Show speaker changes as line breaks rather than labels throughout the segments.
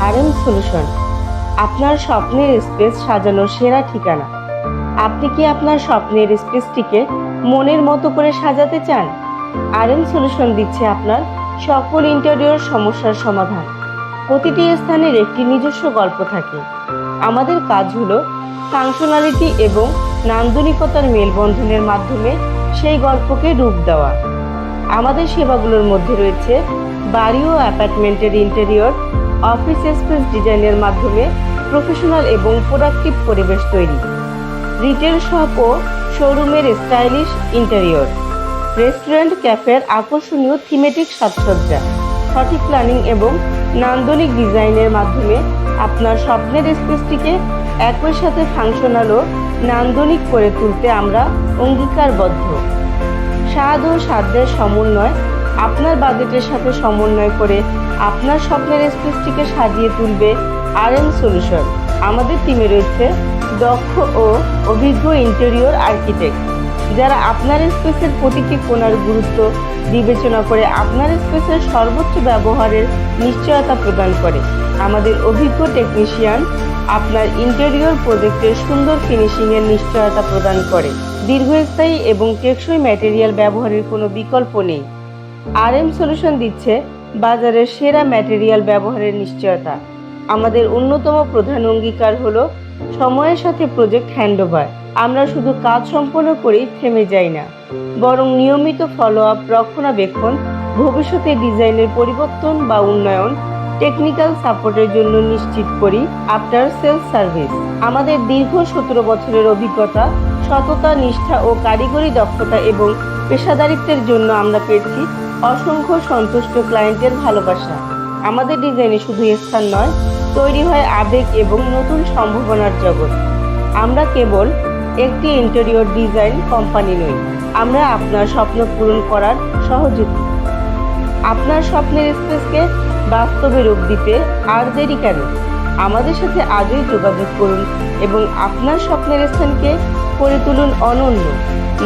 RM solution, আপনার স্বপ্নের space সাজানোর সেরা ঠিকানা। আপনি কি আপনার স্বপ্নের স্পেসটিকে মনের মতো করে সাজাতে চান? আরএম সলিউশন দিচ্ছে আপনার সকল ইন্টেরিয়র সমস্যার সমাধান। প্রতিটি স্থানের একটি নিজস্ব গল্প থাকে। আমাদের কাজ হলো ফাংশনালিটি এবং নান্দনিকতার মেলবন্ধনের মাধ্যমে সেই গল্পকে রূপ দেওয়া। আমাদের সেবাগুলোর মধ্যে রয়েছে বাড়ি ও অ্যাপার্টমেন্টের ইন্টেরিয়র, অফিস স্পেস ডিজাইনের মাধ্যমে প্রফেশনাল এবং প্রোডাক্টিভ পরিবেশ তৈরি, রিটেল শপ ও শোরুমের স্টাইলিশ ইন্টেরিয়র, রেস্টুরেন্ট ক্যাফের আকর্ষণীয় থিমেটিক সাজসজ্জা, সঠিক প্ল্যানিং এবং নান্দনিক ডিজাইনের মাধ্যমে আপনার স্বপ্নের স্পেসটিকে একই সাথে ফাংশনাল ও নান্দনিক করে তুলতে আমরা অঙ্গীকারবদ্ধ। স্বাদ ও সাধ্যের সমন্বয়, আপনার বাজেটের সাথে সমন্বয় করে আপনার স্বপ্নের স্পেসটিকে সাজিয়ে তুলবে আরএম সলিউশন। আমাদের টিমে রয়েছে দক্ষ ও অভিজ্ঞ ইন্টেরিয়র আর্কিটেক্ট, যারা আপনার স্পেসের প্রতিটি কোণার গুরুত্ব বিবেচনা করে আপনার স্পেসের সর্বোচ্চ ব্যবহারের নিশ্চয়তা প্রদান করে। আমাদের অভিজ্ঞ টেকনিশিয়ান আপনার ইন্টেরিয়র প্রজেক্টের সুন্দর ফিনিশিংয়ের নিশ্চয়তা প্রদান করে। দীর্ঘস্থায়ী এবং টেকসই ম্যাটেরিয়াল ব্যবহারের কোনো বিকল্প নেই। আরএম সলিউশন দিচ্ছে বাজারের সেরা ম্যাটেরিয়াল ব্যবহারের নিশ্চয়তা। আমাদের অন্যতম প্রধান অঙ্গীকার হলো সময়ের সাথে প্রজেক্ট হ্যান্ডওভার। আমরা শুধু কাজ সম্পন্ন করেই থেমে যাই না, বরং নিয়মিত ফলো আপ, রক্ষণাবেক্ষণ, ভবিষ্যতে ডিজাইনের পরিবর্তন বা উন্নয়ন, টেকনিক্যাল সাপোর্টের জন্য নিশ্চিত করি আফটার সেলস সার্ভিস। আমাদের দীর্ঘ 17 বছরের অভিজ্ঞতা, সততা, নিষ্ঠা ও কারিগরি দক্ষতা এবং পেশাদারিত্বের জন্য আমরা পেয়েছি অসংখ্য সন্তুষ্ট ক্লায়েন্টের ভালোবাসা। আমাদের ডিজাইনে শুধু স্থান নয়, তৈরি হয় আবেগ এবং নতুন সম্ভাবনার জগৎ। আমরা কেবল একটি ইন্টেরিয়র ডিজাইন কোম্পানি নই, আমরা আপনার স্বপ্ন পূরণ করার সহযোগী। আপনার স্বপ্নের স্পেসকে বাস্তবে রূপ দিতে আর দেরি কেন? আমাদের সাথে আজই যোগাযোগ করুন এবং আপনার স্বপ্নের স্থানকে করে তুলুন অনন্য,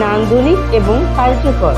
নান্দনিক এবং কার্যকর।